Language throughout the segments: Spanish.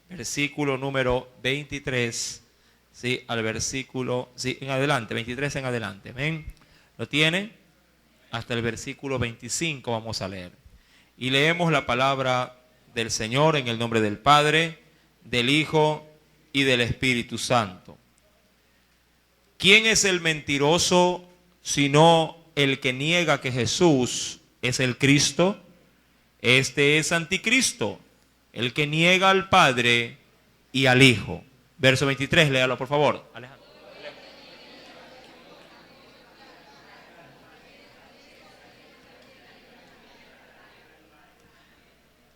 versículo número 23, ¿sí? Al versículo, sí, en adelante, 23 en adelante. ¿Ven? ¿Lo tiene? Hasta el versículo 25 vamos a leer. Y leemos la palabra del Señor en el nombre del Padre, del Hijo y del Espíritu Santo. ¿Quién es el mentiroso sino el que niega que Jesús es el Cristo? Este es anticristo, el que niega al Padre y al Hijo. Verso 23, léalo por favor, Alejandro.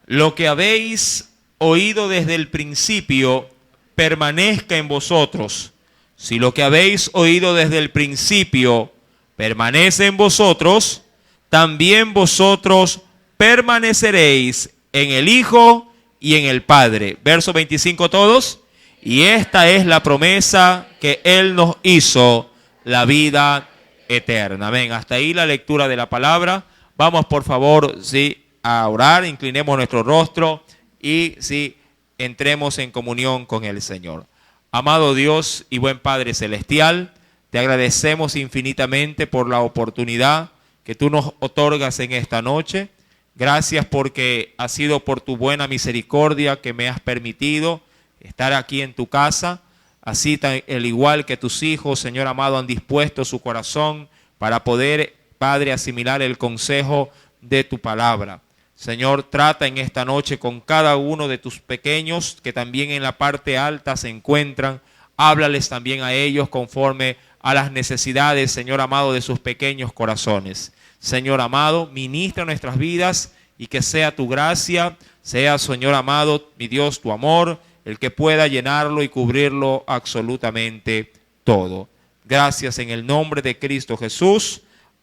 Lo que habéis oído desde el principio permanezca en vosotros. Si lo que habéis oído desde el principio permanece en vosotros, también vosotros permaneceréis en el Hijo y en el Padre. Verso 25 todos. Y esta es la promesa que Él nos hizo, la vida eterna. Amén. Hasta ahí la lectura de la palabra. Vamos por favor, sí, a orar, inclinemos nuestro rostro y sí, entremos en comunión con el Señor. Amado Dios y buen Padre Celestial, te agradecemos infinitamente por la oportunidad que tú nos otorgas en esta noche. Gracias porque ha sido por tu buena misericordia que me has permitido estar aquí en tu casa. Así al igual que tus hijos, Señor amado, han dispuesto su corazón para poder, Padre, asimilar el consejo de tu palabra. Señor, trata en esta noche con cada uno de tus pequeños que también en la parte alta se encuentran. Háblales también a ellos conforme a las necesidades, Señor amado, de sus pequeños corazones. Señor amado, ministra nuestras vidas y que sea tu gracia, sea, Señor amado, mi Dios, tu amor, el que pueda llenarlo y cubrirlo absolutamente todo. Gracias en el nombre de Cristo Jesús.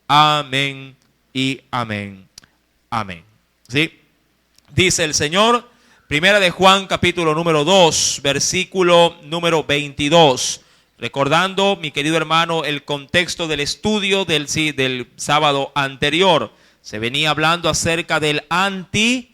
Amén y amén. Amén. ¿Sí? Dice el Señor, primera de Juan capítulo número 2, versículo número 22. Recordando, mi querido hermano, el contexto del estudio del sábado anterior. Se venía hablando acerca del anticristo,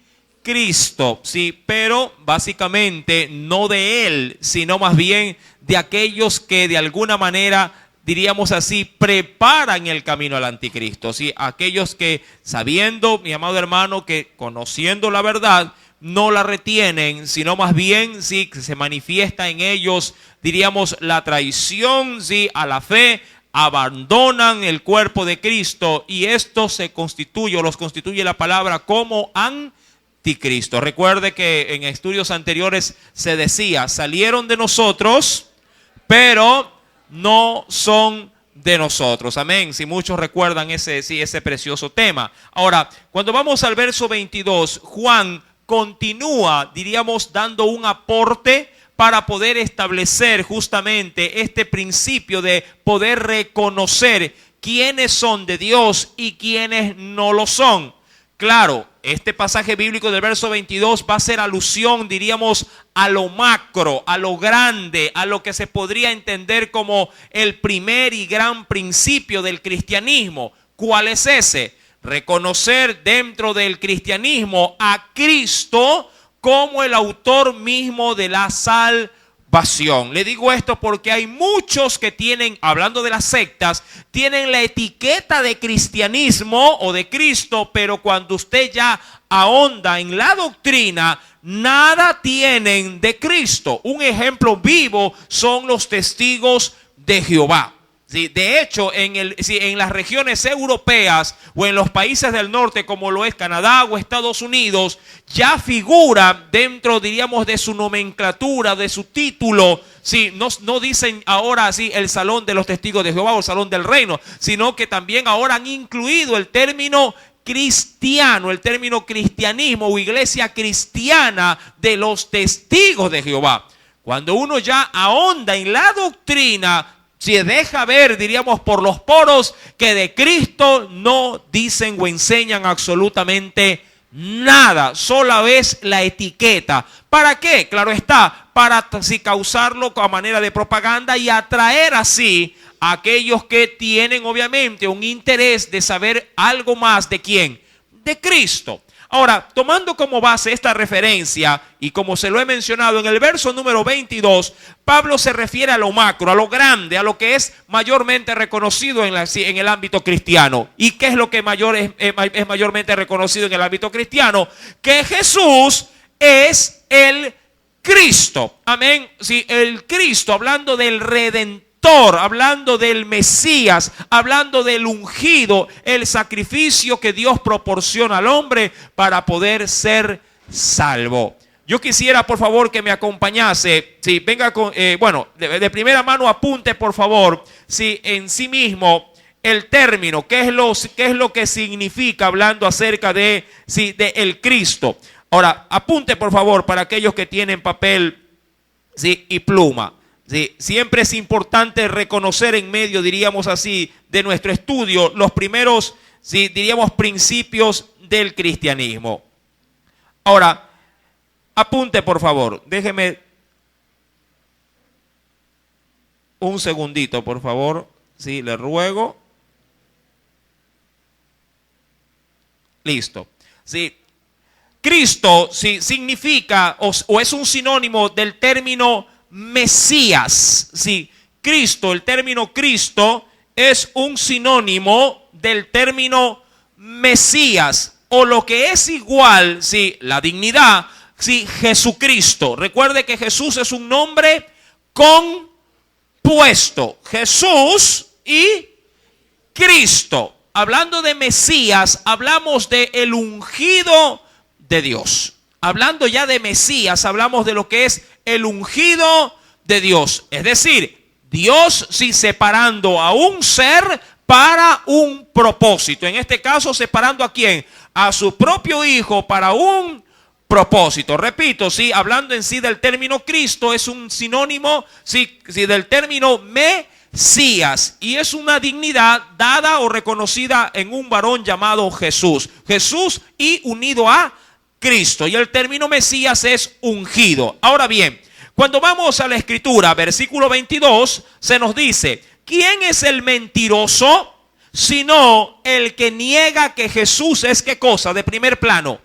sí, pero básicamente no de él, sino más bien de aquellos que de alguna manera, diríamos así, preparan el camino al anticristo, ¿sí? Aquellos que sabiendo, mi amado hermano, que conociendo la verdad, no la retienen, sino más bien, sí, que se manifiesta en ellos, diríamos, la traición, sí, a la fe, abandonan el cuerpo de Cristo y esto se constituye, o los constituye la palabra como anticristo. Recuerde que en estudios anteriores se decía, salieron de nosotros, pero no son de nosotros. Amén. Si muchos recuerdan ese precioso tema. Ahora, cuando vamos al verso 22, Juan continúa, diríamos, dando un aporte para poder establecer justamente este principio de poder reconocer quiénes son de Dios y quiénes no lo son. Claro, este pasaje bíblico del verso 22 va a ser alusión, diríamos, a lo macro, a lo grande, a lo que se podría entender como el primer y gran principio del cristianismo. ¿Cuál es ese? Reconocer dentro del cristianismo a Cristo como el autor mismo de la salvación. Le digo esto porque hay muchos que tienen, hablando de las sectas, tienen la etiqueta de cristianismo o de Cristo, pero cuando usted ya ahonda en la doctrina, nada tienen de Cristo. Un ejemplo vivo son los testigos de Jehová. Sí, de hecho, en las regiones europeas o en los países del norte, como lo es Canadá o Estados Unidos, ya figura dentro, diríamos, de su nomenclatura, de su título. Sí, no dicen ahora así el salón de los testigos de Jehová o el salón del reino, sino que también ahora han incluido el término cristiano, el término cristianismo o iglesia cristiana de los testigos de Jehová. Cuando uno ya ahonda en la doctrina, se deja ver, diríamos, por los poros que de Cristo no dicen o enseñan absolutamente nada. Solo es la etiqueta. ¿Para qué? Claro está, para así causarlo a manera de propaganda y atraer así a aquellos que tienen obviamente un interés de saber algo más de quién, de Cristo. Ahora, tomando como base esta referencia, y como se lo he mencionado en el verso número 22, Pablo se refiere a lo macro, a lo grande, a lo que es mayormente reconocido en el ámbito cristiano. ¿Y qué es lo que es mayormente reconocido en el ámbito cristiano? Que Jesús es el Cristo. Amén. Sí, el Cristo, hablando del Redentor, hablando del Mesías, hablando del ungido, el sacrificio que Dios proporciona al hombre para poder ser salvo. Yo quisiera, por favor, que me acompañase. Si venga con, de primera mano apunte, por favor, si en sí mismo el término, qué es lo que significa hablando acerca de el Cristo. Ahora, apunte, por favor, para aquellos que tienen papel, ¿sí?, y pluma. ¿Sí? Siempre es importante reconocer en medio, diríamos así, de nuestro estudio, los primeros, ¿sí?, diríamos, principios del cristianismo. Ahora, apunte, por favor. Déjeme un segundito, por favor. Sí, le ruego. Listo. Sí. Cristo sí, significa o es un sinónimo del término Mesías. Sí, Cristo, el término Cristo es un sinónimo del término Mesías, o lo que es igual, sí, la dignidad, sí, Jesucristo. Recuerde que Jesús es un nombre compuesto. Jesús y Cristo. Hablando de Mesías, hablamos de el ungido de Dios. Hablando ya de Mesías, hablamos de lo que es el ungido de Dios. Es decir, Dios sí separando a un ser para un propósito. En este caso, separando ¿a quién? A su propio Hijo para un propósito. Repito, sí, hablando en sí del término Cristo, es un sinónimo sí, del término Mesías, y es una dignidad dada o reconocida en un varón llamado Jesús. Jesús y unido a Cristo, y el término Mesías es ungido. Ahora bien, cuando vamos a la Escritura, versículo 22, se nos dice: ¿quién es el mentiroso sino el que niega que Jesús es qué cosa? De primer plano,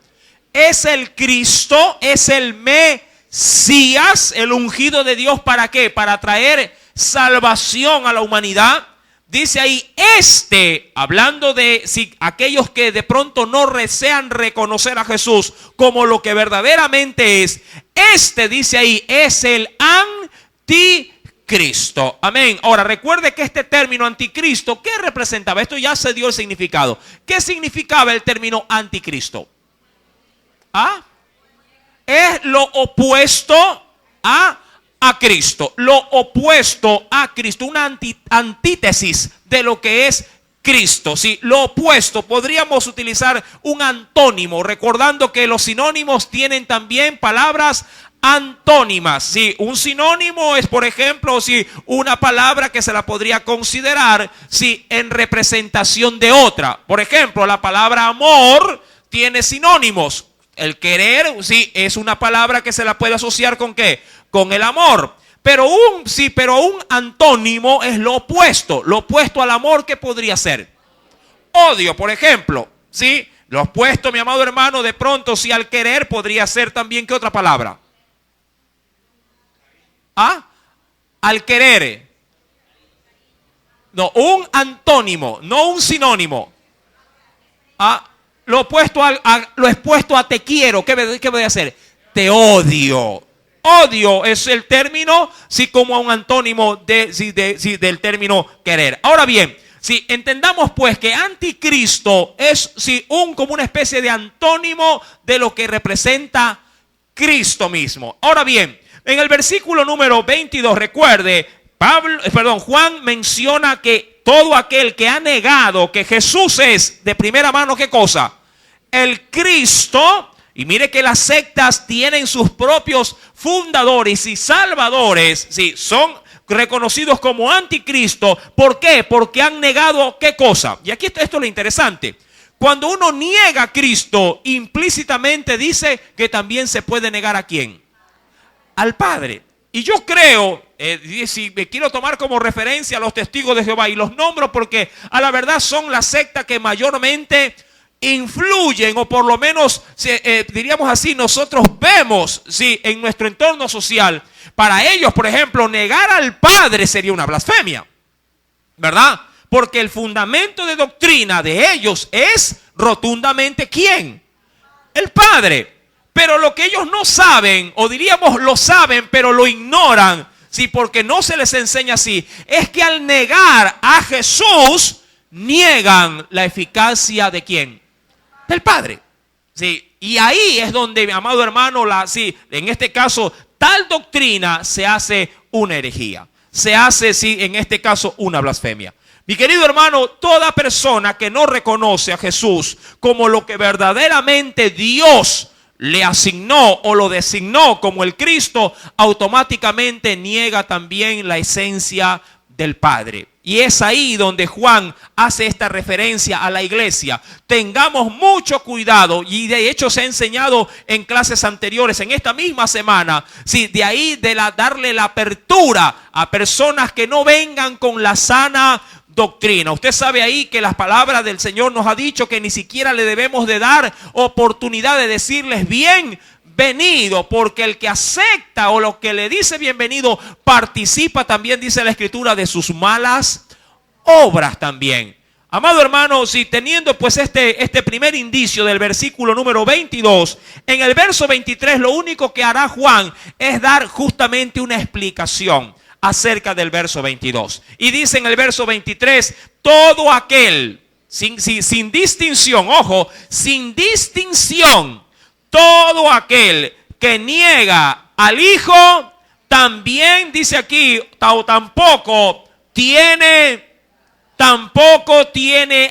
es el Cristo, es el Mesías, el ungido de Dios. ¿Para qué? Para traer salvación a la humanidad. Dice ahí, hablando de aquellos que de pronto no desean reconocer a Jesús como lo que verdaderamente es, dice ahí, es el anticristo. Amén. Ahora, recuerde que este término anticristo, ¿qué representaba? Esto ya se dio el significado. ¿Qué significaba el término anticristo? Es lo opuesto a Cristo, lo opuesto a Cristo, una antítesis de lo que es Cristo. Sí, lo opuesto. Podríamos utilizar un antónimo, recordando que los sinónimos tienen también palabras antónimas. Sí, un sinónimo es, por ejemplo, una palabra que se la podría considerar en representación de otra. Por ejemplo, la palabra amor tiene sinónimos. El querer, sí, es una palabra que se la puede asociar ¿con qué? Con el amor. Pero un antónimo es lo opuesto. Lo opuesto al amor, ¿qué podría ser? Odio, por ejemplo. ¿Sí? Lo opuesto, mi amado hermano, de pronto, al querer podría ser también, ¿qué otra palabra? Al querer. No, un antónimo, no un sinónimo. Lo opuesto a te quiero, ¿qué voy a hacer? Te odio. Odio es el término, como un antónimo del término querer. Ahora bien, entendamos pues que anticristo es como una especie de antónimo de lo que representa Cristo mismo. Ahora bien, en el versículo número 22, recuerde, Juan menciona que todo aquel que ha negado que Jesús es de primera mano, ¿qué cosa? El Cristo. Y mire que las sectas tienen sus propios fundadores y salvadores, son reconocidos como anticristo. ¿Por qué? Porque han negado ¿qué cosa? Y aquí esto es lo interesante. Cuando uno niega a Cristo, implícitamente dice que también se puede negar ¿a quién? Al Padre. Y yo creo, si me quiero tomar como referencia a los testigos de Jehová, y los nombro porque a la verdad son la secta que mayormente influyen, o por lo menos diríamos así, nosotros vemos, sí, en nuestro entorno social. Para ellos, por ejemplo, negar al Padre sería una blasfemia, ¿verdad? Porque el fundamento de doctrina de ellos es rotundamente ¿quién? El Padre. Pero lo que ellos no saben, o diríamos lo saben, pero lo ignoran, sí, porque no se les enseña así, es que al negar a Jesús, niegan la eficacia de ¿quién? Del Padre. Sí, y ahí es donde, mi amado hermano, en este caso, tal doctrina se hace una herejía. Se hace, sí, en este caso, una blasfemia. Mi querido hermano, toda persona que no reconoce a Jesús como lo que verdaderamente Dios le asignó o lo designó como el Cristo, automáticamente niega también la esencia del Padre. Y es ahí donde Juan hace esta referencia a la iglesia. Tengamos mucho cuidado, y de hecho se ha enseñado en clases anteriores, en esta misma semana, sí, de ahí darle la apertura a personas que no vengan con la sana doctrina. Usted sabe ahí que las palabras del Señor nos ha dicho que ni siquiera le debemos de dar oportunidad de decirles bienvenido, porque el que acepta o lo que le dice bienvenido participa también, dice la Escritura, de sus malas obras también. Amado hermano, si teniendo pues este primer indicio del versículo número 22, en el verso 23 lo único que hará Juan es dar justamente una explicación acerca del verso 22. Y dice en el verso 23, todo aquel, sin distinción, ojo, sin distinción, todo aquel que niega al Hijo, también dice aquí, tampoco tiene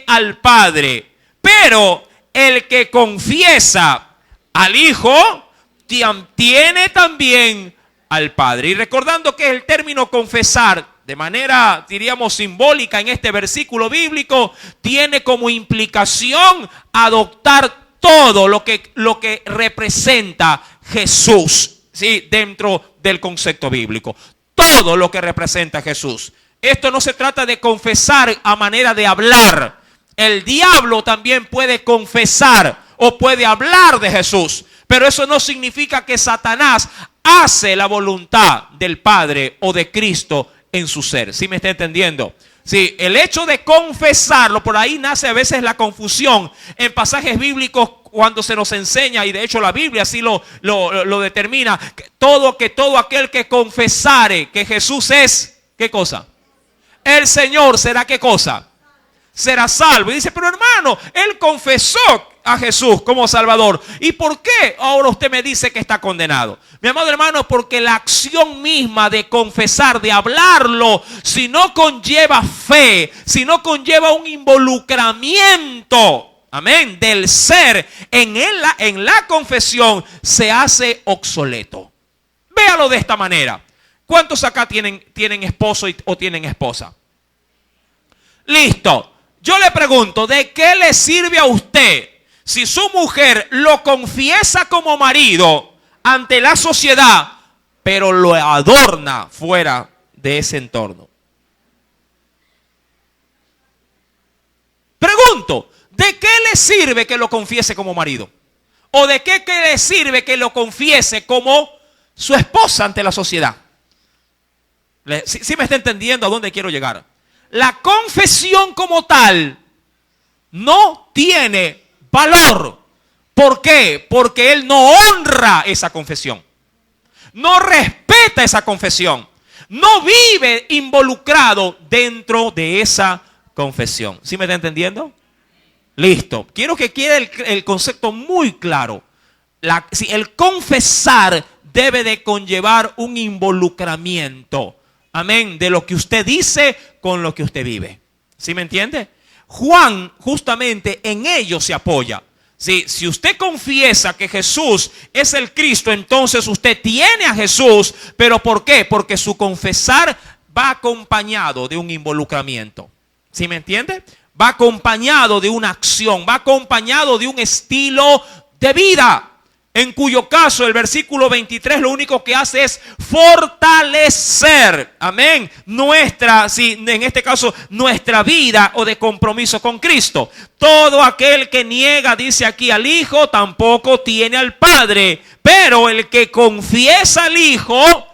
al Padre. Pero el que confiesa al Hijo, tiene también al Padre. Y recordando que el término confesar, de manera, diríamos, simbólica en este versículo bíblico, tiene como implicación adoptar todo lo que representa Jesús, ¿sí? Dentro del concepto bíblico. Todo lo que representa Jesús. Esto no se trata de confesar a manera de hablar. El diablo también puede confesar o puede hablar de Jesús. Pero eso no significa que Satanás hace la voluntad del Padre o de Cristo en su ser. ¿Sí me está entendiendo? Sí, el hecho de confesarlo, por ahí nace a veces la confusión en pasajes bíblicos cuando se nos enseña, y de hecho la Biblia así lo determina, que todo aquel que confesare que Jesús es, ¿qué cosa? El Señor, ¿será qué cosa? Será salvo. Y dice, pero hermano, él confesó a Jesús como Salvador. ¿Y por qué ahora usted me dice que está condenado? Mi amado hermano, porque la acción misma de confesar, de hablarlo, si no conlleva fe, si no conlleva un involucramiento, amén, del ser en la confesión, se hace obsoleto. Véalo de esta manera. ¿Cuántos acá tienen esposo o tienen esposa? Listo. Yo le pregunto, ¿de qué le sirve a usted si su mujer lo confiesa como marido ante la sociedad, pero lo adorna fuera de ese entorno? Pregunto, ¿de qué le sirve que lo confiese como marido? ¿O de qué le sirve que lo confiese como su esposa ante la sociedad? ¿Sí me está entendiendo a dónde quiero llegar? La confesión como tal no tiene valor. ¿Por qué? Porque él no honra esa confesión. No respeta esa confesión. No vive involucrado dentro de esa confesión. ¿Sí me está entendiendo? Listo. Quiero que quede el concepto muy claro. El confesar debe de conllevar un involucramiento. Amén. De lo que usted dice con lo que usted vive. ¿Sí me entiende? Juan justamente en ello se apoya. ¿Sí? Si usted confiesa que Jesús es el Cristo, entonces usted tiene a Jesús. ¿Pero por qué? Porque su confesar va acompañado de un involucramiento. ¿Sí me entiende? Va acompañado de una acción, va acompañado de un estilo de vida. en cuyo caso el versículo 23 lo único que hace es fortalecer, amén, nuestra, sí, en este caso, nuestra vida o de compromiso con Cristo. Todo aquel que niega, dice aquí, al Hijo, tampoco tiene al Padre, pero el que confiesa al Hijo,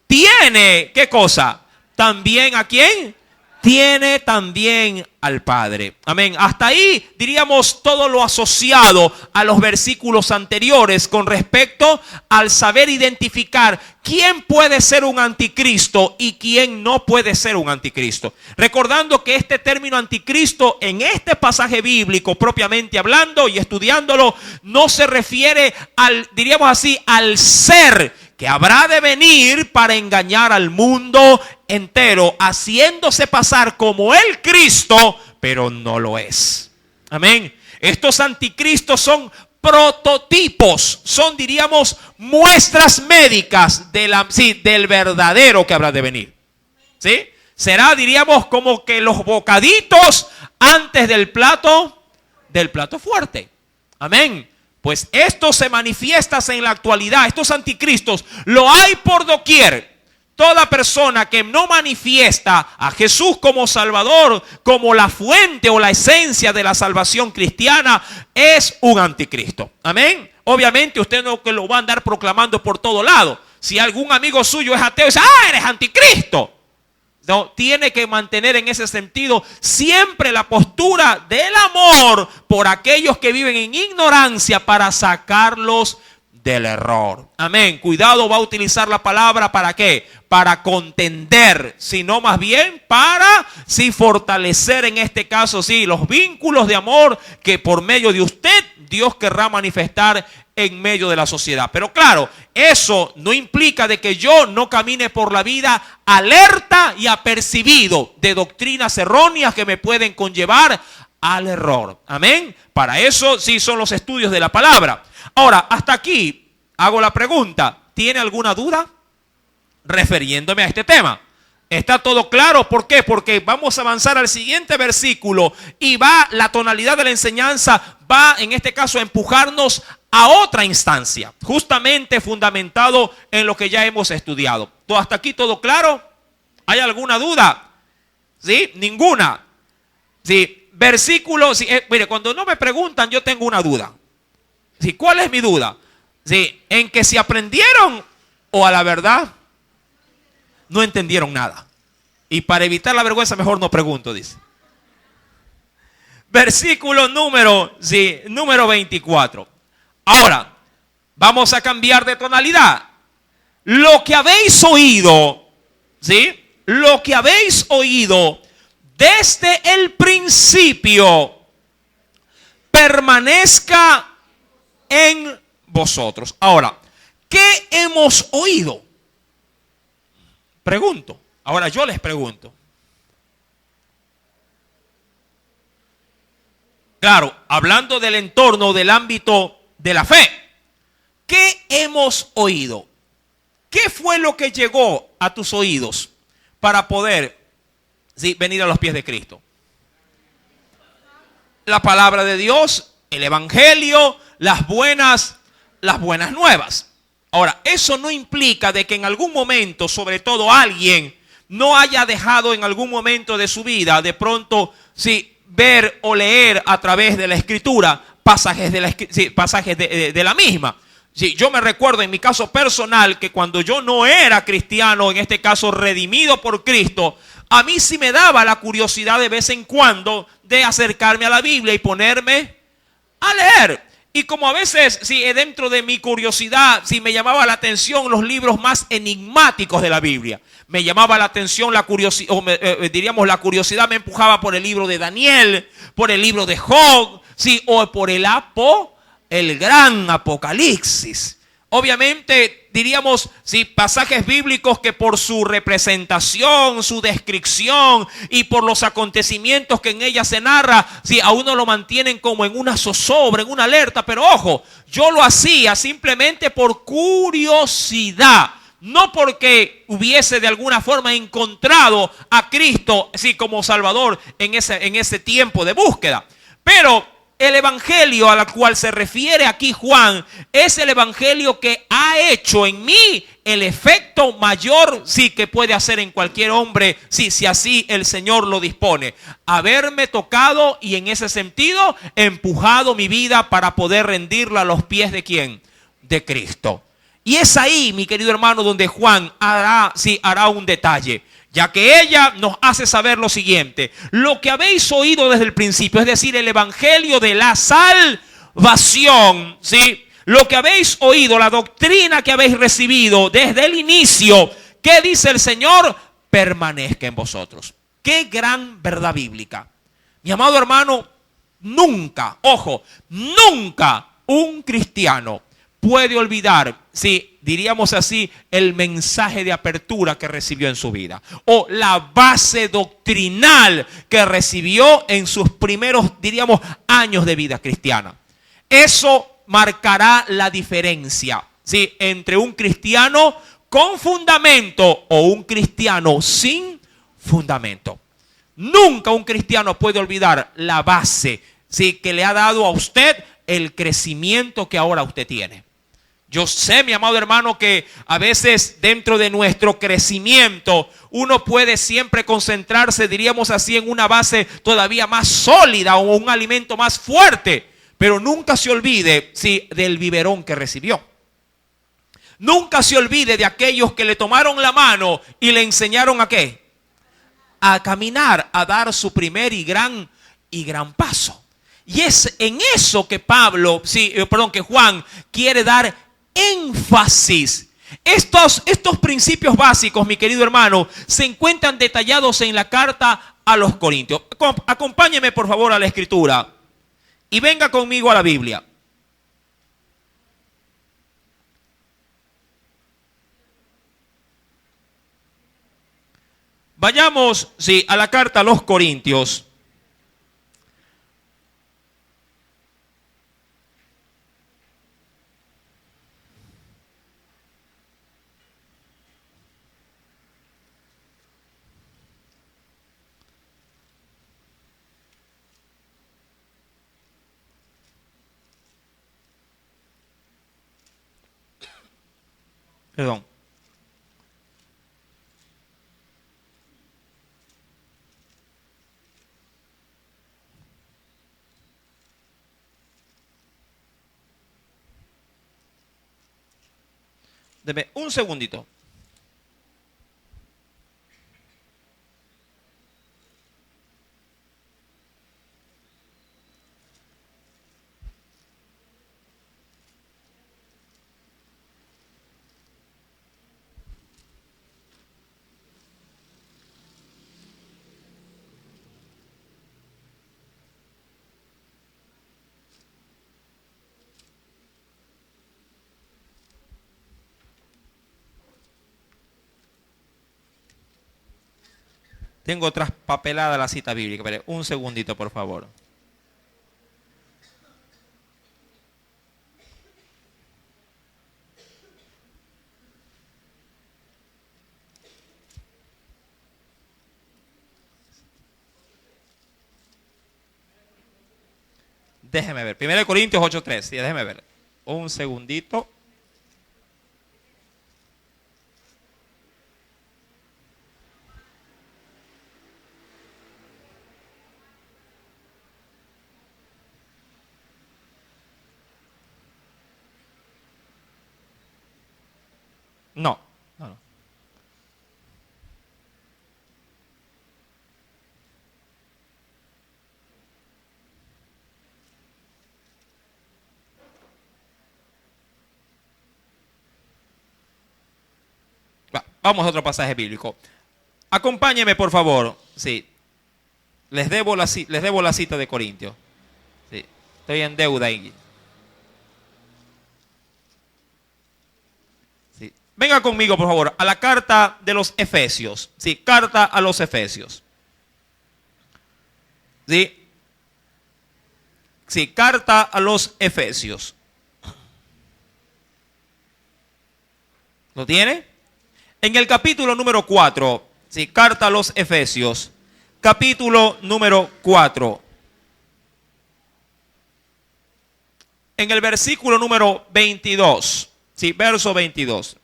tiene, ¿qué cosa? También, ¿a quién? Tiene también al Padre. Amén. Hasta ahí diríamos todo lo asociado a los versículos anteriores con respecto al saber identificar quién puede ser un anticristo y quién no puede ser un anticristo. Recordando que este término anticristo en este pasaje bíblico propiamente hablando y estudiándolo no se refiere al, diríamos así, al ser que habrá de venir para engañar al mundo entero, haciéndose pasar como el Cristo, pero no lo es. Amén. Estos anticristos son prototipos, son, diríamos, muestras médicas de del verdadero que habrá de venir. ¿Sí? Será, diríamos, como que los bocaditos antes del plato fuerte. Amén. Pues esto se manifiesta en la actualidad. Estos anticristos lo hay por doquier. Toda persona que no manifiesta a Jesús como Salvador, como la fuente o la esencia de la salvación cristiana, es un anticristo. Amén. Obviamente usted no que lo va a andar proclamando por todo lado. Si algún amigo suyo es ateo, dice, eres anticristo. No, tiene que mantener en ese sentido siempre la postura del amor por aquellos que viven en ignorancia para sacarlos del error. Amén. Cuidado, va a utilizar la palabra ¿para qué? Para contender, sino más bien para fortalecer en este caso los vínculos de amor que por medio de usted Dios querrá manifestar en medio de la sociedad. Pero claro, eso no implica de que yo no camine por la vida alerta y apercibido de doctrinas erróneas que me pueden conllevar al error. Amén. Para eso sí son los estudios de la palabra. Ahora, hasta aquí hago la pregunta. ¿Tiene alguna duda refiriéndome a este tema? ¿Está todo claro? ¿Por qué? Porque vamos a avanzar al siguiente versículo y la tonalidad de la enseñanza va en este caso a empujarnos a otra instancia, justamente fundamentado en lo que ya hemos estudiado. ¿Hasta aquí todo claro? ¿Hay alguna duda? ¿Sí? Ninguna. ¿Sí? Versículo, mire, cuando no me preguntan yo tengo una duda. ¿Sí? ¿Cuál es mi duda? ¿Sí? En que si aprendieron o a la verdad no entendieron nada. Y para evitar la vergüenza mejor no pregunto, dice. Versículo número 24. Ahora, vamos a cambiar de tonalidad. Lo que habéis oído, ¿sí? Lo que habéis oído desde el principio permanezca en vosotros. Ahora, ¿qué hemos oído? Pregunto. Ahora yo les pregunto. Claro, hablando del entorno, del ámbito de la fe. ¿Qué hemos oído? ¿Qué fue lo que llegó a tus oídos para poder venir a los pies de Cristo? La palabra de Dios, el evangelio, las buenas nuevas. Ahora, eso no implica de que en algún momento, sobre todo alguien, no haya dejado en algún momento de su vida, de pronto, ver o leer a través de la Escritura pasajes de la misma. Yo me recuerdo en mi caso personal que cuando yo no era cristiano, en este caso redimido por Cristo, a mí sí me daba la curiosidad de vez en cuando de acercarme a la Biblia y ponerme a leer. Y como a veces, dentro de mi curiosidad, me llamaba la atención los libros más enigmáticos de la Biblia. Me llamaba la atención la curiosidad, diríamos la curiosidad me empujaba por el libro de Daniel, por el libro de Job, o por el gran Apocalipsis. Obviamente, diríamos, pasajes bíblicos que por su representación, su descripción y por los acontecimientos que en ella se narra, a uno lo mantienen como en una zozobra, en una alerta. Pero ojo, yo lo hacía simplemente por curiosidad, no porque hubiese de alguna forma encontrado a Cristo, como Salvador en ese tiempo de búsqueda. Pero el evangelio a la cual se refiere aquí Juan es el evangelio que ha hecho en mí el efecto mayor, sí, que puede hacer en cualquier hombre, sí, si así el Señor lo dispone. Haberme tocado y en ese sentido empujado mi vida para poder rendirla a los pies de ¿quién? De Cristo. Y es ahí, mi querido hermano, donde Juan hará un detalle, ya que ella nos hace saber lo siguiente: lo que habéis oído desde el principio, es decir, el evangelio de la salvación, ¿sí? Lo que habéis oído, la doctrina que habéis recibido desde el inicio, ¿qué dice el Señor? Permanezca en vosotros. Qué gran verdad bíblica. Mi amado hermano, nunca, ojo, nunca un cristiano puede olvidar, si diríamos así, el mensaje de apertura que recibió en su vida, o la base doctrinal que recibió en sus primeros, diríamos, años de vida cristiana. Eso marcará la diferencia, ¿sí?, entre un cristiano con fundamento o un cristiano sin fundamento. Nunca un cristiano puede olvidar la base, ¿sí?, que le ha dado a usted el crecimiento que ahora usted tiene. Yo sé, mi amado hermano, que a veces dentro de nuestro crecimiento uno puede siempre concentrarse, diríamos así, en una base todavía más sólida o un alimento más fuerte. Pero nunca se olvide, sí, del biberón que recibió. Nunca se olvide de aquellos que le tomaron la mano y le enseñaron ¿a qué? A caminar, a dar su primer y gran paso. Y es en eso que que Juan quiere dar énfasis. Estos principios básicos, mi querido hermano, se encuentran detallados en la carta a los Corintios. Acompáñeme por favor a la escritura y venga conmigo a la Biblia. Vayamos, sí, a la carta a los Corintios. Perdón. Deme un segundito. Tengo traspapelada la cita bíblica. Pero un segundito, por favor. Déjeme ver. 1 Corintios 8:3. Sí, déjeme ver. Un segundito. No. Vamos a otro pasaje bíblico. Acompáñeme, por favor. Sí. Les debo la cita de Corintios. Sí. Estoy en deuda ahí. Sí. Venga conmigo, por favor, a la carta de los Efesios. Sí, carta a los Efesios. Sí. Sí, carta a los Efesios. ¿Lo tiene? En el capítulo número 4, sí, carta a los Efesios, capítulo número 4. en el versículo número 22. Sí, verso 22.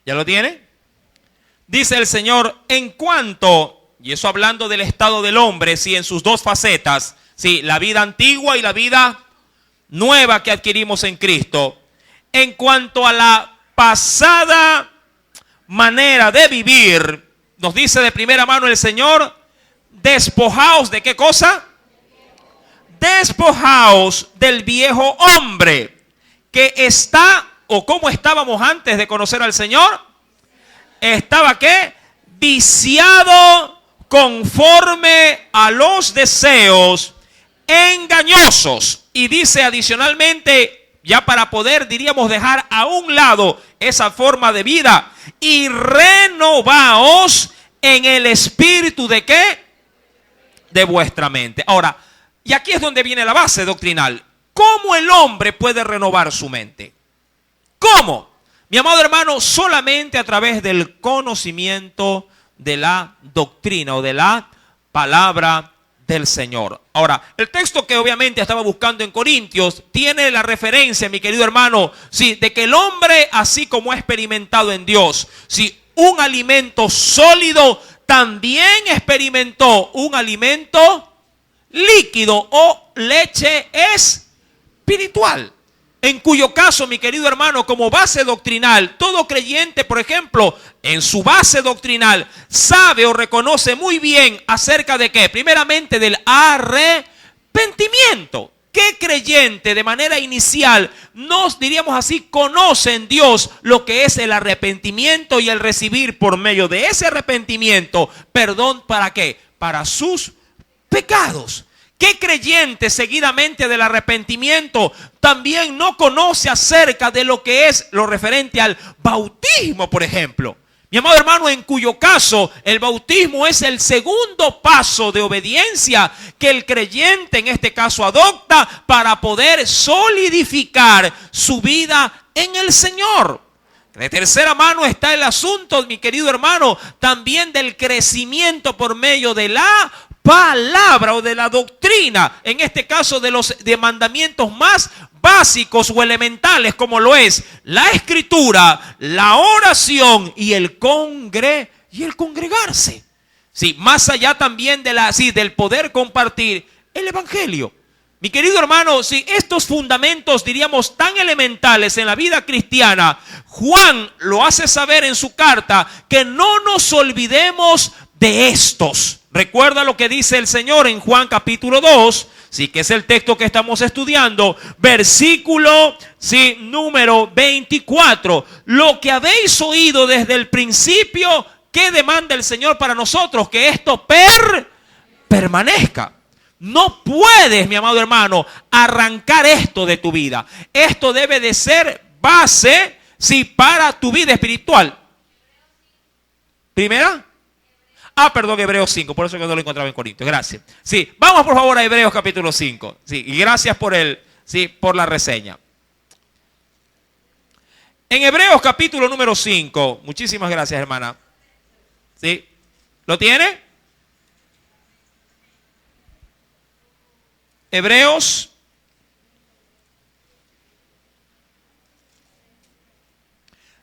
¿Ya lo tiene? Dice el Señor, en cuanto, y eso hablando del estado del hombre, sí, en sus dos facetas, sí, la vida antigua y la vida nueva que adquirimos en Cristo. En cuanto a la pasada manera de vivir, nos dice de primera mano el Señor, despojaos de ¿qué cosa? Despojaos del viejo hombre que está, o como estábamos antes de conocer al Señor, estaba ¿qué? Viciado conforme a los deseos engañosos. Y dice adicionalmente, ya para poder, diríamos, dejar a un lado esa forma de vida, y renovaos en el espíritu de ¿qué? De vuestra mente. Ahora, y aquí es donde viene la base doctrinal. ¿Cómo el hombre puede renovar su mente? ¿Cómo? Mi amado hermano, solamente a través del conocimiento de la doctrina o de la palabra del Señor. Ahora, el texto que obviamente estaba buscando en Corintios tiene la referencia, mi querido hermano, sí, de que el hombre, así como ha experimentado en Dios, sí, un alimento sólido, también experimentó un alimento líquido o leche espiritual. En cuyo caso, mi querido hermano, como base doctrinal, todo creyente, por ejemplo, en su base doctrinal, sabe o reconoce muy bien acerca de qué. Primeramente, del arrepentimiento. ¿Qué creyente de manera inicial nos, diríamos así, conoce en Dios lo que es el arrepentimiento y el recibir por medio de ese arrepentimiento perdón? ¿Para qué? Para sus pecados. ¿Qué creyente seguidamente del arrepentimiento también no conoce acerca de lo que es lo referente al bautismo, por ejemplo? Mi amado hermano, en cuyo caso el bautismo es el segundo paso de obediencia que el creyente en este caso adopta para poder solidificar su vida en el Señor. De tercera mano está el asunto, mi querido hermano, también del crecimiento por medio de la palabra o de la doctrina, en este caso de los mandamientos más básicos o elementales, como lo es la escritura, la oración y el congregarse. Sí, más allá también de del poder compartir el evangelio. Mi querido hermano, si estos fundamentos, diríamos, tan elementales en la vida cristiana, Juan lo hace saber en su carta, que no nos olvidemos de estos. Recuerda lo que dice el Señor en Juan capítulo 2, sí, que es el texto que estamos estudiando, versículo sí, número 24. Lo que habéis oído desde el principio, ¿qué demanda el Señor para nosotros? Que esto permanezca. No puedes, mi amado hermano, arrancar esto de tu vida. Esto debe de ser base, sí, para tu vida espiritual. Primera. Perdón, Hebreos 5, por eso que no lo encontraba en Corintios. Gracias. Sí, vamos por favor a Hebreos capítulo 5. Sí, y gracias por por la reseña. En Hebreos capítulo número 5, muchísimas gracias, hermana. ¿Sí? ¿Lo tiene? Hebreos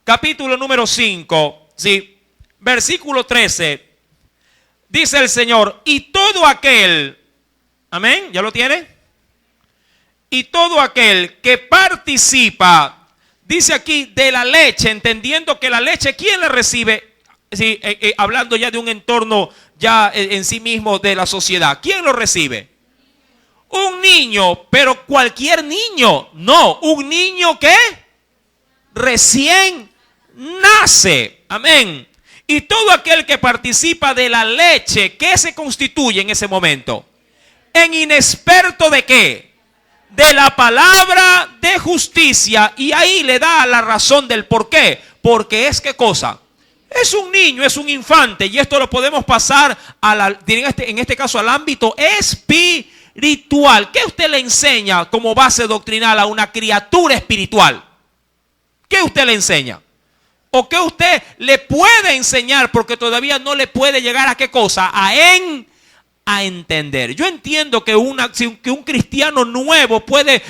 capítulo número 5, sí, versículo 13. Dice el Señor, y todo aquel, amén, ¿ya lo tiene? Y todo aquel que participa, dice aquí, de la leche, entendiendo que la leche, ¿quién la recibe? Sí, hablando ya de un entorno ya en sí mismo de la sociedad. ¿Quién lo recibe? Un niño, pero cualquier niño. No, un niño que recién nace. Amén. Y todo aquel que participa de la leche, ¿qué se constituye en ese momento? En inexperto ¿de qué? De la palabra de justicia. Y ahí le da la razón del por qué. Porque es ¿qué cosa? Es un niño, es un infante. Y esto lo podemos pasar en este caso al ámbito espiritual. ¿Qué usted le enseña como base doctrinal a una criatura espiritual? ¿Qué usted le enseña? ¿O qué usted le puede enseñar porque todavía no le puede llegar a qué cosa? A entender. Yo entiendo que un cristiano nuevo puede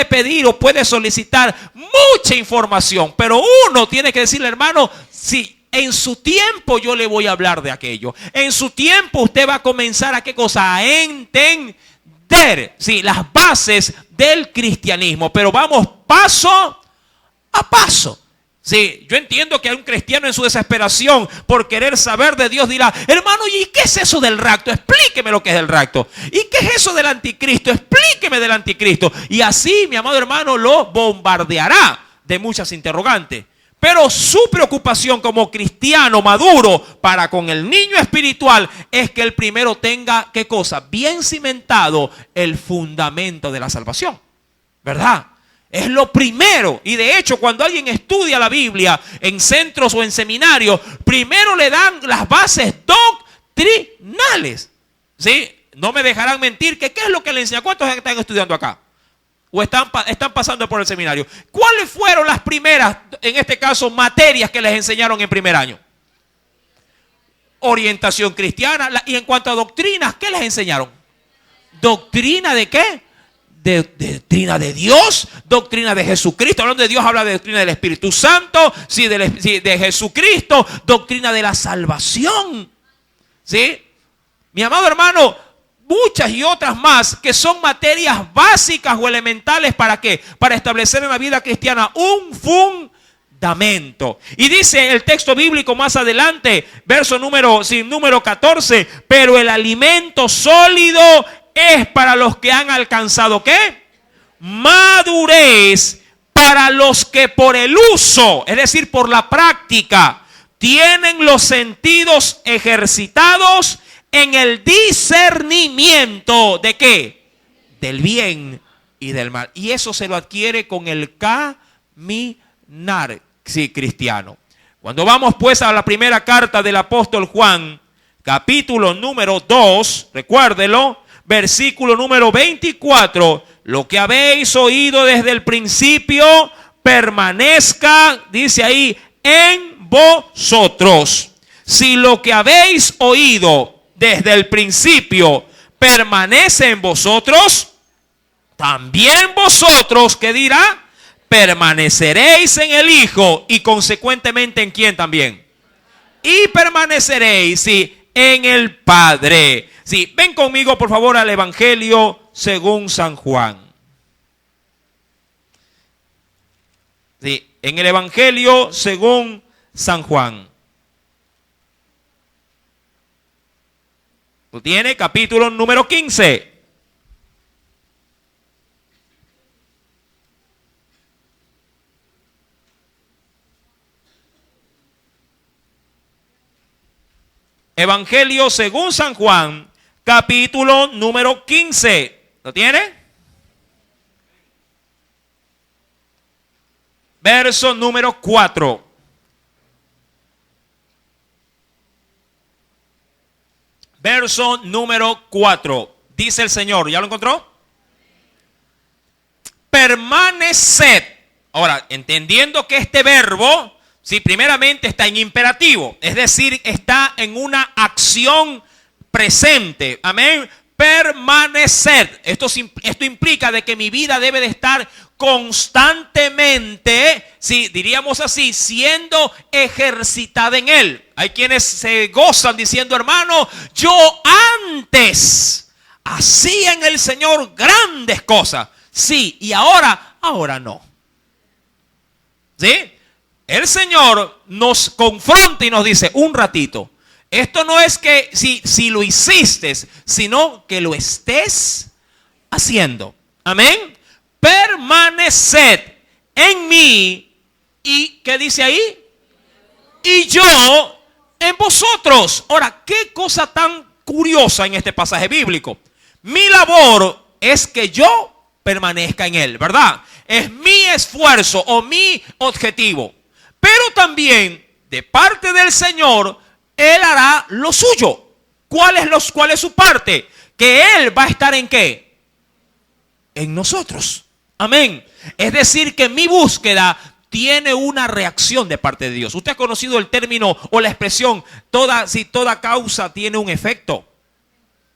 pedir o puede solicitar mucha información, pero uno tiene que decirle, hermano, sí, en su tiempo yo le voy a hablar de aquello. En su tiempo usted va a comenzar a qué cosa? A entender, sí, las bases del cristianismo, pero vamos paso a paso. Sí, yo entiendo que hay un cristiano en su desesperación por querer saber de Dios dirá, hermano, ¿y qué es eso del rapto? Explíqueme lo que es el rapto. ¿Y qué es eso del anticristo? Explíqueme del anticristo. Y así, mi amado hermano, lo bombardeará de muchas interrogantes. Pero su preocupación como cristiano maduro para con el niño espiritual es que el primero tenga, ¿qué cosa? Bien cimentado el fundamento de la salvación, ¿verdad? Es lo primero. Y de hecho, cuando alguien estudia la Biblia en centros o en seminarios, primero le dan las bases doctrinales. ¿Sí? No me dejarán mentir que qué es lo que le enseñan. ¿Cuántos están estudiando acá? ¿O están pasando por el seminario? ¿Cuáles fueron las primeras, en este caso, materias que les enseñaron en primer año? Orientación cristiana. Y en cuanto a doctrinas, ¿qué les enseñaron? ¿Doctrina de qué? De doctrina de Dios, doctrina de Jesucristo. Hablando de Dios, habla de doctrina del Espíritu Santo, sí, de Jesucristo, doctrina de la salvación. ¿Sí? Mi amado hermano, muchas y otras más que son materias básicas o elementales. ¿Para qué? Para establecer en la vida cristiana un fundamento. Y dice el texto bíblico más adelante, verso número 14, pero el alimento sólido es para los que han alcanzado ¿qué? Madurez, para los que por el uso, es decir, por la práctica, tienen los sentidos ejercitados en el discernimiento ¿de qué? Del bien y del mal. Y eso se lo adquiere con el caminar, sí, cristiano. Cuando vamos pues a la primera carta del apóstol Juan, capítulo número 2, recuérdelo, versículo número 24, lo que habéis oído desde el principio permanezca, dice ahí, en vosotros. Si lo que habéis oído desde el principio permanece en vosotros, también vosotros, ¿qué dirá? Permaneceréis en el Hijo y consecuentemente ¿en quién también? Y permaneceréis, sí, en el Padre. Sí, ven conmigo por favor al Evangelio según San Juan. Sí, en el Evangelio según San Juan. Lo tiene, capítulo número 15. Evangelio según San Juan, capítulo número 15. ¿Lo tiene? Verso número 4. Verso número 4. Dice el Señor, ¿ya lo encontró? Permaneced. Ahora, entendiendo que este verbo, sí, primeramente está en imperativo, es decir, está en una acción presente. Amén. Permanecer. Esto implica de que mi vida debe de estar constantemente, sí, diríamos así, siendo ejercitada en Él. Hay quienes se gozan diciendo, hermano, yo antes hacía en el Señor grandes cosas. Sí, y ahora no. ¿Sí? El Señor nos confronta y nos dice, un ratito, esto no es que si lo hiciste, sino que lo estés haciendo. Amén. Permaneced en mí y, ¿qué dice ahí? Y yo en vosotros. Ahora, qué cosa tan curiosa en este pasaje bíblico. Mi labor es que yo permanezca en Él, ¿verdad? Es mi esfuerzo o mi objetivo. Pero también de parte del Señor, Él hará lo suyo. ¿Cuál es su parte? Que Él va a estar ¿en qué? En nosotros. Amén. Es decir, que mi búsqueda tiene una reacción de parte de Dios. Usted ha conocido el término o la expresión, toda causa tiene un efecto,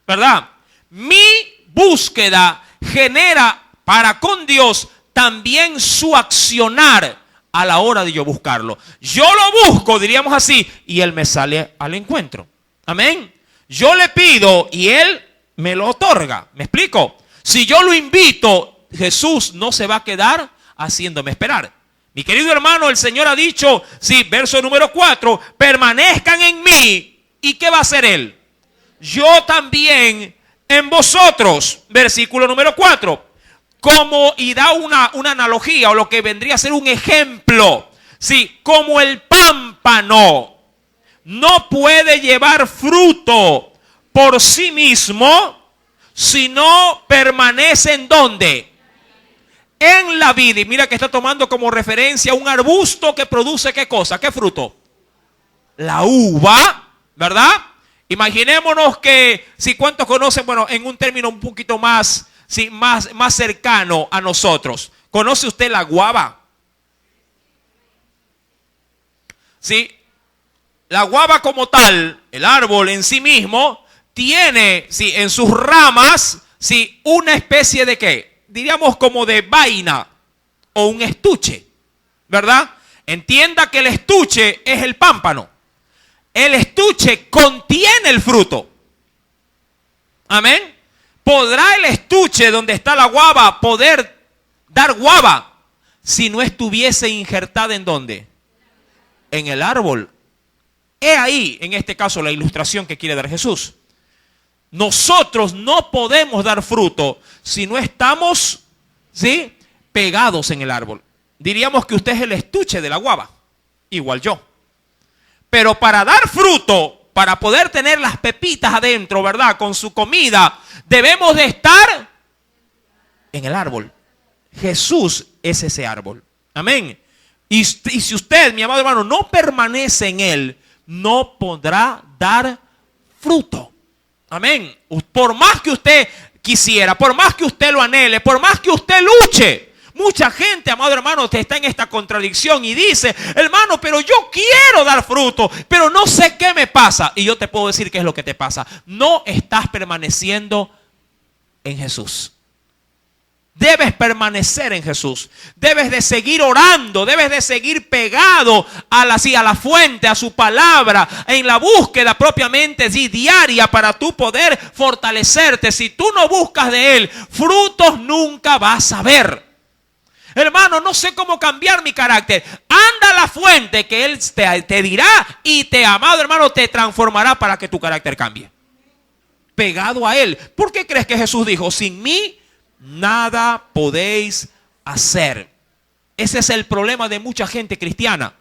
¿verdad? Mi búsqueda genera para con Dios también su accionar a la hora de yo buscarlo. Yo lo busco, diríamos así, y Él me sale al encuentro. Amén. Yo le pido y Él me lo otorga. ¿Me explico? Si yo lo invito, Jesús no se va a quedar haciéndome esperar. Mi querido hermano, el Señor ha dicho, sí, verso número 4, permanezcan en mí. ¿Y qué va a hacer Él? Yo también en vosotros. Versículo número 4. Y da una analogía o lo que vendría a ser un ejemplo. Sí, como el pámpano no puede llevar fruto por sí mismo si no permanece en ¿dónde? En la vid. Y mira que está tomando como referencia un arbusto que produce ¿qué cosa? ¿Qué fruto? La uva, ¿verdad? Imaginémonos que, si cuántos conocen, bueno, en un término un poquito más, sí, más cercano a nosotros. ¿Conoce usted la guava? Sí. La guava como tal, el árbol en sí mismo, tiene, sí, en sus ramas, sí, una especie de ¿qué? Diríamos como de vaina o un estuche, ¿verdad? Entienda que el estuche es el pámpano. El estuche contiene el fruto. Amén. ¿Podrá el estuche donde está la guava poder dar guava si no estuviese injertada en dónde? En el árbol. He ahí, en este caso, la ilustración que quiere dar Jesús. Nosotros no podemos dar fruto si no estamos, ¿sí?, pegados en el árbol. Diríamos que usted es el estuche de la guava, igual yo. Pero para dar fruto, para poder tener las pepitas adentro, ¿verdad?, con su comida, debemos de estar en el árbol. Jesús es ese árbol. Amén. Y si usted, mi amado hermano, no permanece en él, no podrá dar fruto. Amén. Por más que usted quisiera, por más que usted lo anhele, por más que usted luche. Mucha gente, amado hermano, está en esta contradicción y dice, hermano, pero yo quiero dar fruto, pero no sé qué me pasa. Y yo te puedo decir qué es lo que te pasa. No estás permaneciendo en Jesús. Debes permanecer en Jesús. Debes de seguir orando. Debes de seguir pegado a la fuente, a su palabra, en la búsqueda propiamente diaria para tú poder fortalecerte. Si tú no buscas de Él, frutos nunca vas a ver. Hermano, no sé cómo cambiar mi carácter. Anda a la fuente que Él te dirá y amado hermano, te transformará para que tu carácter cambie. Pegado a Él. ¿Por qué crees que Jesús dijo, sin mí nada podéis hacer? Ese es el problema de mucha gente cristiana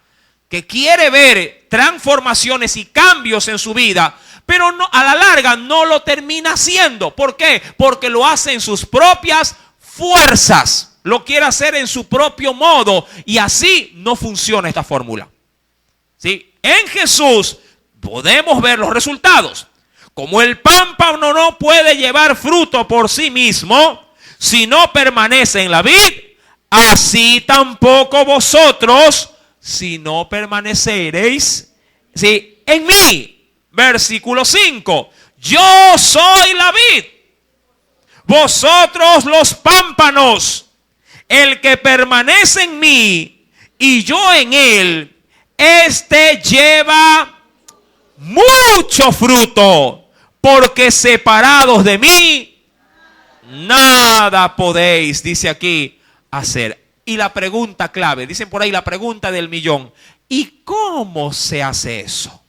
que quiere ver transformaciones y cambios en su vida, pero no, a la larga no lo termina haciendo. ¿Por qué? Porque lo hace en sus propias fuerzas. Lo quiere hacer en su propio modo y así no funciona esta fórmula. ¿Sí? En Jesús podemos ver los resultados. Como el pámpano no puede llevar fruto por sí mismo si no permanece en la vid, así tampoco vosotros si no permaneceréis, ¿sí?, en mí. Versículo 5. Yo soy la vid, vosotros los pámpanos. El que permanece en mí y yo en él, este lleva mucho fruto, porque separados de mí, nada podéis, dice aquí, hacer. Y la pregunta clave, dicen por ahí la pregunta del millón, ¿y cómo se hace eso?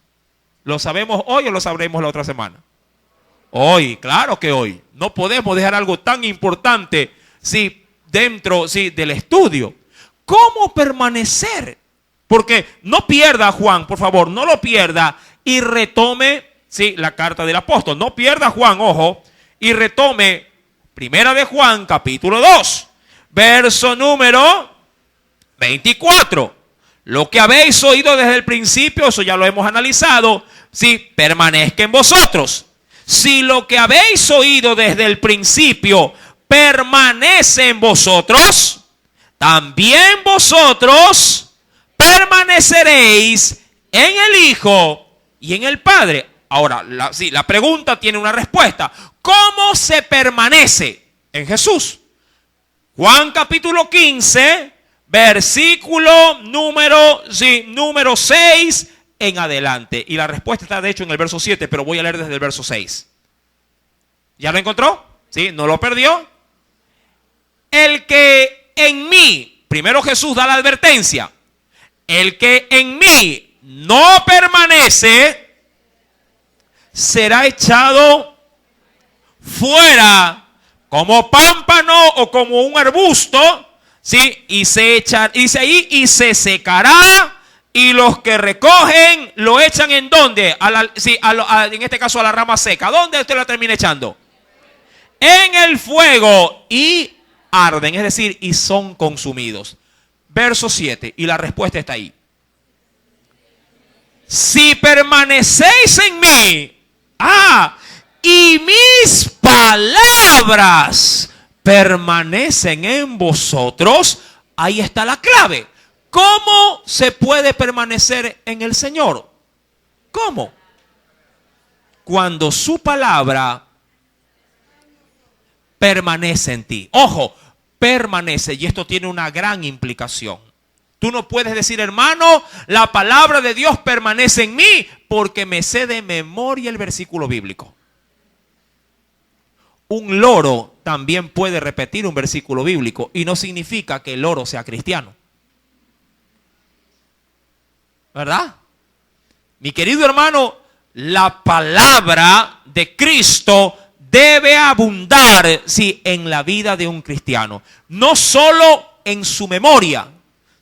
¿Lo sabemos hoy o lo sabremos la otra semana? Hoy, claro que hoy. No podemos dejar algo tan importante, sí, dentro, sí, del estudio. ¿Cómo permanecer? Porque no pierda, Juan, por favor, no lo pierda y retome, sí, la carta del apóstol. No pierda, Juan, ojo, y retome Primera de Juan, capítulo 2, verso número 24. Lo que habéis oído desde el principio, eso ya lo hemos analizado, sí, permanezca en vosotros. Si lo que habéis oído desde el principio permanece en vosotros, también vosotros permaneceréis en el Hijo y en el Padre. Ahora, la pregunta tiene una respuesta. ¿Cómo se permanece en Jesús? Juan capítulo 15, versículo número 6 en adelante. Y la respuesta está de hecho en el verso 7, pero voy a leer desde el verso 6. ¿Ya lo encontró? ¿Sí? ¿No lo perdió? El que en mí, primero Jesús da la advertencia, el que en mí no permanece será echado fuera como pámpano o como un arbusto, ¿sí? Y se echa, dice ahí, y se secará, y los que recogen lo echan ¿en dónde? En este caso a la rama seca. ¿Dónde usted la termina echando? En el fuego, y arden, es decir, y son consumidos. Verso 7, y la respuesta está ahí. Si permanecéis en mí, y mis palabras permanecen en vosotros, ahí está la clave. ¿Cómo se puede permanecer en el Señor? ¿Cómo? Cuando su palabra permanece en ti. Ojo, permanece, y esto tiene una gran implicación. Tú no puedes decir, hermano, la palabra de Dios permanece en mí, porque me sé de memoria el versículo bíblico. Un loro también puede repetir un versículo bíblico, y no significa que el loro sea cristiano. ¿Verdad? Mi querido hermano, la palabra de Cristo debe abundar, sí, en la vida de un cristiano. No solo en su memoria,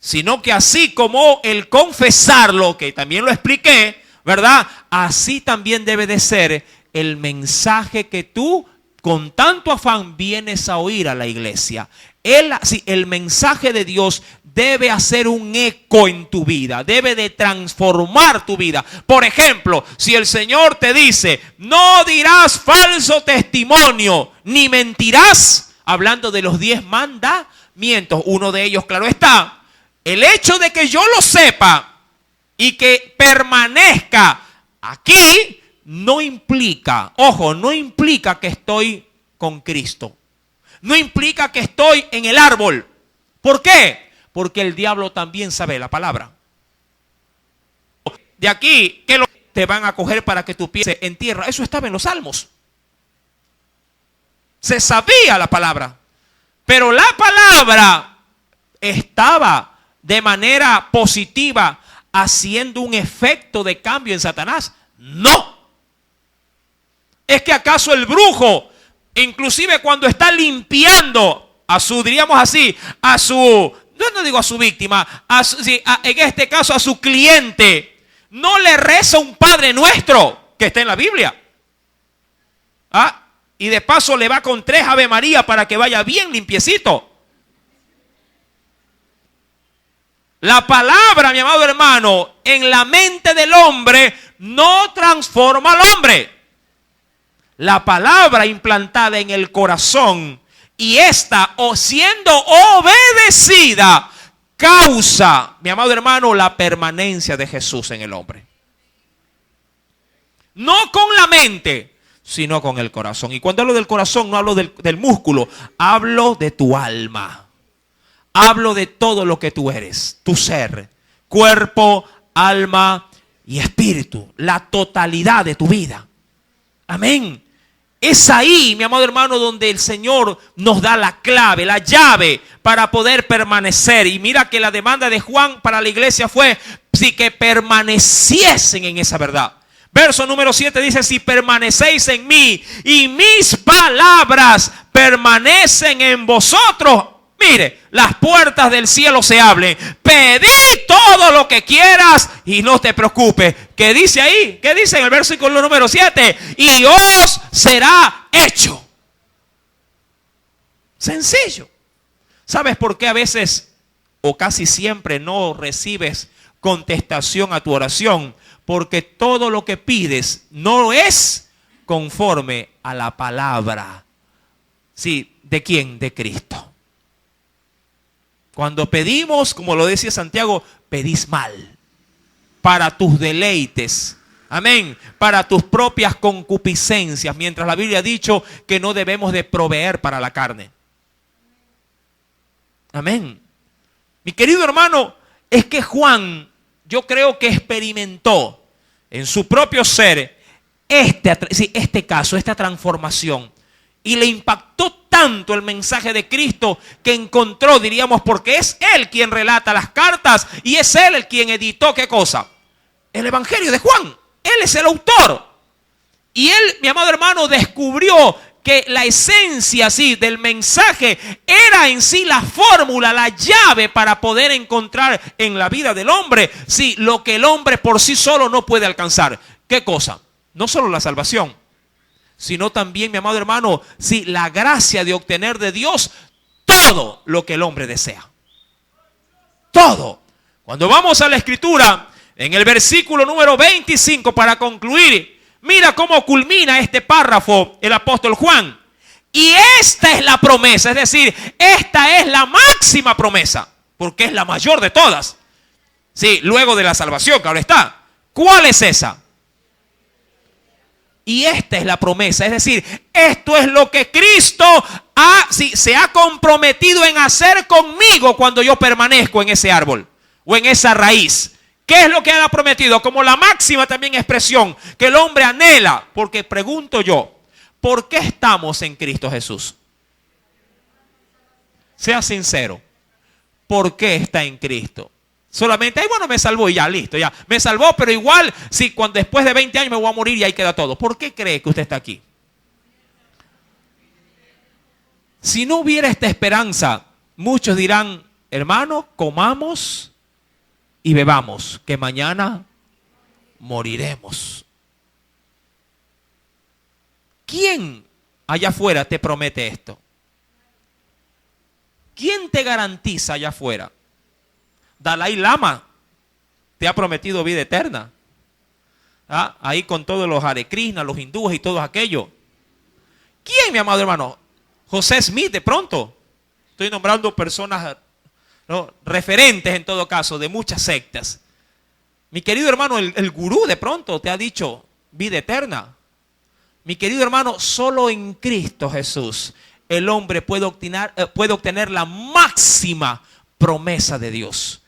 sino que así como el confesarlo, que también lo expliqué, ¿verdad? Así también debe de ser el mensaje que tú con tanto afán vienes a oír a la iglesia. El mensaje de Dios debe hacer un eco en tu vida, debe de transformar tu vida. Por ejemplo, si el Señor te dice, no dirás falso testimonio, ni mentirás, hablando de los 10 mandamientos, uno de ellos, claro está, el hecho de que yo lo sepa y que permanezca aquí, no implica, ojo, no implica que estoy con Cristo. No implica que estoy en el árbol. ¿Por qué? Porque el diablo también sabe la palabra. De aquí, que te van a coger para que tu pie en tierra. Eso estaba en los Salmos. Se sabía la palabra. Pero la palabra estaba de manera positiva haciendo un efecto de cambio en Satanás. No. ¿Es que acaso el brujo, inclusive cuando está limpiando a su, diríamos así, a su, no digo a su víctima, en este caso a su cliente, no le reza un Padre Nuestro que está en la Biblia? Y de paso le va con 3 Ave María para que vaya bien limpiecito. La palabra, mi amado hermano, en la mente del hombre no transforma al hombre. La palabra implantada en el corazón y esta, o siendo obedecida, causa, mi amado hermano, la permanencia de Jesús en el hombre. No con la mente, sino con el corazón. Y cuando hablo del corazón, no hablo del músculo, hablo de tu alma. Hablo de todo lo que tú eres, tu ser, cuerpo, alma y espíritu, la totalidad de tu vida. Amén. Es ahí, mi amado hermano, donde el Señor nos da la clave, la llave para poder permanecer. Y mira que la demanda de Juan para la iglesia fue sí, que permaneciesen en esa verdad. Verso número 7 dice, si permanecéis en mí y mis palabras permanecen en vosotros, mire, las puertas del cielo se abren. Pedí todo lo que quieras y no te preocupes. ¿Qué dice ahí? ¿Qué dice en el versículo número 7? Y os será hecho. Sencillo. ¿Sabes por qué a veces o casi siempre no recibes contestación a tu oración? Porque todo lo que pides no es conforme a la palabra. Sí, ¿de quién? De Cristo. Cuando pedimos, como lo decía Santiago, pedís mal para tus deleites. Amén. Para tus propias concupiscencias, mientras la Biblia ha dicho que no debemos de proveer para la carne. Amén. Mi querido hermano, es que Juan, yo creo que experimentó en su propio ser este caso, esta transformación. Y le impactó tanto el mensaje de Cristo que encontró, diríamos, porque es Él quien relata las cartas y es Él el quien editó, ¿qué cosa? El Evangelio de Juan. Él es el autor. Y él, mi amado hermano, descubrió que la esencia del mensaje era en sí la fórmula, la llave para poder encontrar en la vida del hombre, lo que el hombre por sí solo no puede alcanzar. ¿Qué cosa? No solo la salvación, sino también, mi amado hermano, la gracia de obtener de Dios todo lo que el hombre desea. Todo. Cuando vamos a la Escritura, en el versículo número 25, para concluir, mira cómo culmina este párrafo el apóstol Juan. Y esta es la promesa, es decir, esta es la máxima promesa, porque es la mayor de todas. Luego de la salvación, claro está. ¿Cuál es esa? Y esta es la promesa, es decir, esto es lo que Cristo se ha comprometido en hacer conmigo cuando yo permanezco en ese árbol o en esa raíz. ¿Qué es lo que Él ha prometido? Como la máxima también expresión que el hombre anhela. Porque pregunto yo, ¿por qué estamos en Cristo Jesús? Sea sincero, ¿por qué está en Cristo? Solamente, bueno, me salvó y ya, listo, ya. Me salvó, pero igual, cuando después de 20 años me voy a morir y ahí queda todo. ¿Por qué cree que usted está aquí? Si no hubiera esta esperanza, muchos dirán, hermano, comamos y bebamos, que mañana moriremos. ¿Quién allá afuera te promete esto? ¿Quién te garantiza allá afuera? Dalai Lama te ha prometido vida eterna. Ahí con todos los Hare Krishna, los hindúes y todo aquello. ¿Quién, mi amado hermano? José Smith, de pronto. Estoy nombrando personas referentes en todo caso de muchas sectas. Mi querido hermano, el gurú de pronto te ha dicho vida eterna. Mi querido hermano, solo en Cristo Jesús el hombre puede obtener la máxima promesa de Dios.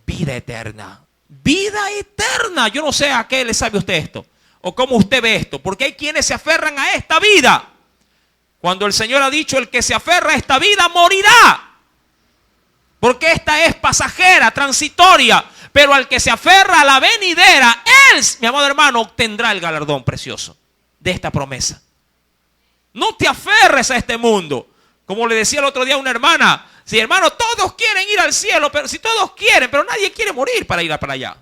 Vida eterna. Vida eterna. Yo no sé a qué le sabe usted esto o cómo usted ve esto, porque hay quienes se aferran a esta vida. Cuando el Señor ha dicho, el que se aferra a esta vida morirá. Porque esta es pasajera, transitoria. Pero al que se aferra a la venidera, él, mi amado hermano, obtendrá el galardón precioso de esta promesa. No te aferres a este mundo. Como le decía el otro día a una hermana, hermano, todos quieren ir al cielo, pero todos quieren, pero nadie quiere morir para ir para allá.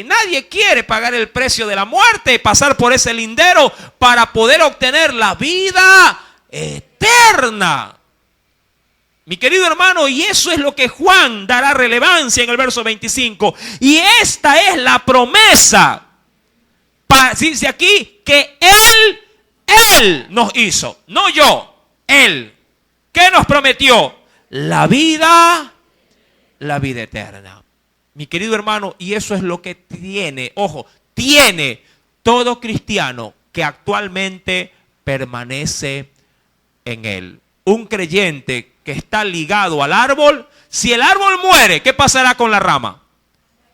Nadie quiere pagar el precio de la muerte y pasar por ese lindero para poder obtener la vida eterna. Mi querido hermano, y eso es lo que Juan dará relevancia en el verso 25. Y esta es la promesa, dice aquí, que Él nos hizo, no yo, Él. ¿Qué nos prometió? La vida eterna. Mi querido hermano, y eso es lo que tiene todo cristiano que actualmente permanece en Él. Un creyente que está ligado al árbol, si el árbol muere, ¿qué pasará con la rama?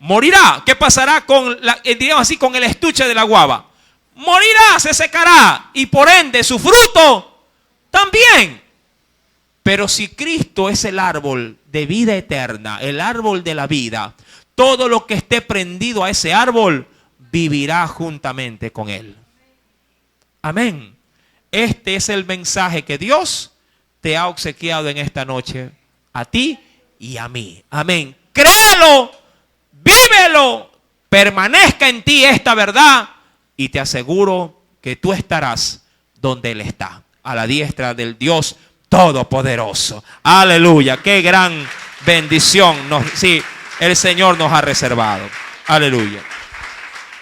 Morirá. ¿Qué pasará con diríamos así, con el estuche de la guava? Morirá, se secará y por ende su fruto también. Pero si Cristo es el árbol de vida eterna, el árbol de la vida, todo lo que esté prendido a ese árbol vivirá juntamente con Él. Amén. Este es el mensaje que Dios te ha obsequiado en esta noche, a ti y a mí. Amén. Créelo, vívelo, permanezca en ti esta verdad y te aseguro que tú estarás donde Él está, a la diestra del Dios Todopoderoso. Aleluya. Qué gran bendición el Señor nos ha reservado. Aleluya.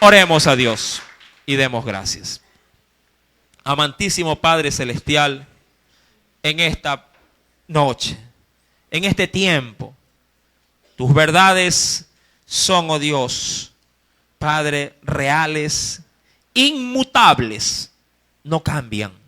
Oremos a Dios y demos gracias. Amantísimo Padre Celestial, en esta noche en este tiempo. Tus verdades son, oh Dios, Padre, reales, inmutables, no cambian.